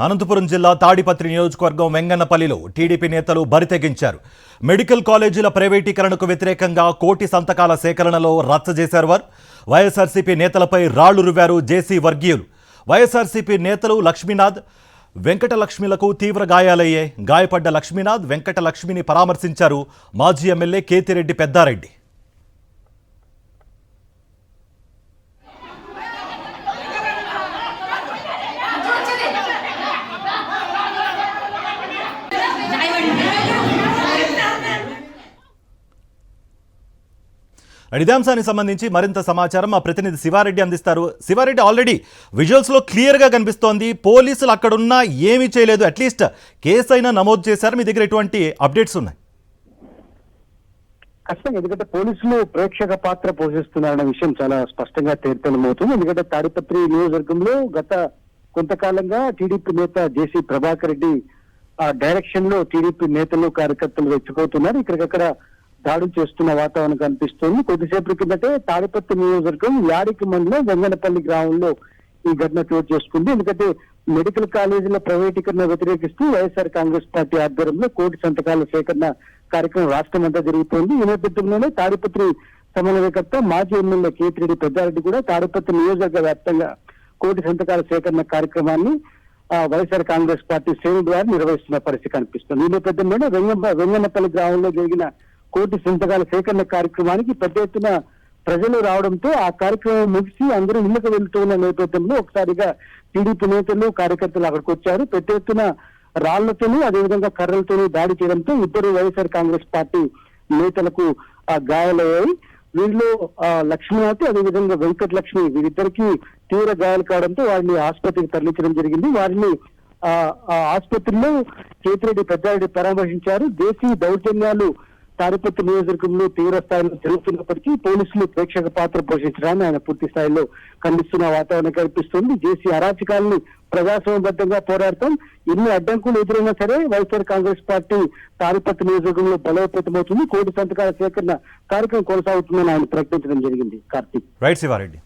అనంతపురం జిల్లా తాడిపత్రి నియోజకవర్గం వెంగన్నపల్లిలో టీడీపీ నేతలు బరితెగించారు. మెడికల్ కాలేజీల ప్రైవేటీకరణకు వ్యతిరేకంగా కోటి సంతకాల సేకరణలో రచ్చ చేశారు. వైఎస్ఆర్సీపీ నేతలపై రాళ్లు రువ్వారు జేసీ వర్గీయులు. వైఎస్ఆర్సీపీ నేతలు లక్ష్మీనాథ్, వెంకటలక్ష్మిలకు తీవ్ర గాయాలయ్యాయి. గాయపడ్డ లక్ష్మీనాథ్, వెంకటలక్ష్మిని పరామర్శించారు మాజీ ఎమ్మెల్యే కేతిరెడ్డి పెద్దారెడ్డి. ఇదే అంశానికి సంబంధించి మరింత సమాచారం మా ప్రతినిధి శివారెడ్డి అందిస్తారు. శివారెడ్డి, ఆల్రెడీ విజువల్స్ లో క్లియర్ గా కనిపిస్తోంది, పోలీసులు అక్కడున్నా ఏమీ చేయలేదు, అట్లీస్ట్ కేసు అయినా నమోదు చేశారు. మీ దగ్గర ఎటువంటి అప్డేట్స్ ఉన్నాయి? కష్టం, ఎందుకంటే పోలీసులు ప్రేక్షక పాత్ర పోషిస్తున్నారన్న విషయం చాలా స్పష్టంగా తేలిపోతుంది. ఎందుకంటే తాడిపత్రి నియోజకవర్గంలో గత కొంతకాలంగా టీడీపీ నేత జేసీ ప్రభాకర్ రెడ్డి డైరెక్షన్ లో టీడీపీ నేతలు కార్యకర్తలు రెచ్చిపోతున్నారు. ఇక్కడికక్కడ దాడులు చేస్తున్న వాతావరణం కనిపిస్తోంది. కొద్దిసేపటి కిందటే తాడిపత్రి నియోజకవర్గం యాడికి మండలం వెంగనపల్లి గ్రామంలో ఈ ఘటన చోటు చేసుకుంది. ఎందుకంటే మెడికల్ కాలేజీల ప్రైవేటీకరణ వ్యతిరేకిస్తూ వైఎస్ఆర్ కాంగ్రెస్ పార్టీ ఆధ్వర్యంలో కోటి సంతకాల సేకరణ కార్యక్రమం రాష్ట్రం అంతా జరిగిపోయింది. ఈ నేపథ్యంలోనే తాడిపత్రి సమన్వయకర్త మాజీ ఎమ్మెల్యే కేతిరెడ్డి పెద్దారెడ్డి కూడా తాడిపత్రి నియోజకవర్గ వ్యాప్తంగా కోటి సంతకాల సేకరణ కార్యక్రమాన్ని వైఎస్ఆర్ కాంగ్రెస్ పార్టీ శ్రేణి ద్వారా నిర్వహిస్తున్న పరిస్థితి కనిపిస్తుంది. ఈ నేపథ్యంలోనే వెంగనపల్లి గ్రామంలో జరిగిన కోటి సంతకాల సేకరణ కార్యక్రమానికి పెద్ద ఎత్తున ప్రజలు రావడంతో ఆ కార్యక్రమం ముగిసి అందరూ ఇళ్లకు వెళ్తున్న నేపథ్యంలో ఒకసారిగా టీడీపీ నేతలు కార్యకర్తలు అక్కడికి వచ్చారు. పెద్ద ఎత్తున రాళ్లతోనూ అదేవిధంగా కర్రలతోనూ దాడి చేయడంతో ఇద్దరు వైఎస్ఆర్ కాంగ్రెస్ పార్టీ నేతలకు గాయాలయ్యాయి. వీరిలో లక్ష్మీనాథ్ అదేవిధంగా వెంకటలక్ష్మి వీరిద్దరికి తీవ్ర గాయాలు కావడంతో వారిని ఆసుపత్రికి తరలించడం జరిగింది. వారిని ఆసుపత్రిలో కేతిరెడ్డి పెద్దారెడ్డి పరామర్శించారు. దేశీ దౌర్జన్యాలు తాడిపత్రి నియోజకవర్గంలో తీవ్ర స్థాయిలో జరుగుతున్నప్పటికీ పోలీసులు ప్రేక్షక పాత్ర పోషించడాన్ని ఆయన పూర్తి స్థాయిలో ఖండిస్తున్న వాతావరణం కనిపిస్తుంది. జేసీ అరాచకాలను ప్రజాస్వామ్యబద్ధంగా పోరాడతాం, ఎన్ని అడ్డంకులు ఎదురైనా సరే వైఎస్ఆర్ కాంగ్రెస్ పార్టీ తాడిపత్రి నియోజకవర్గంలో బలోపేతమవుతుంది, కోటి సంతకాల సేకరణ కార్యక్రమం కొనసాగుతుందని ఆయన ప్రకటించడం జరిగింది. కార్తీక్. రైట్ శివారెడ్డి.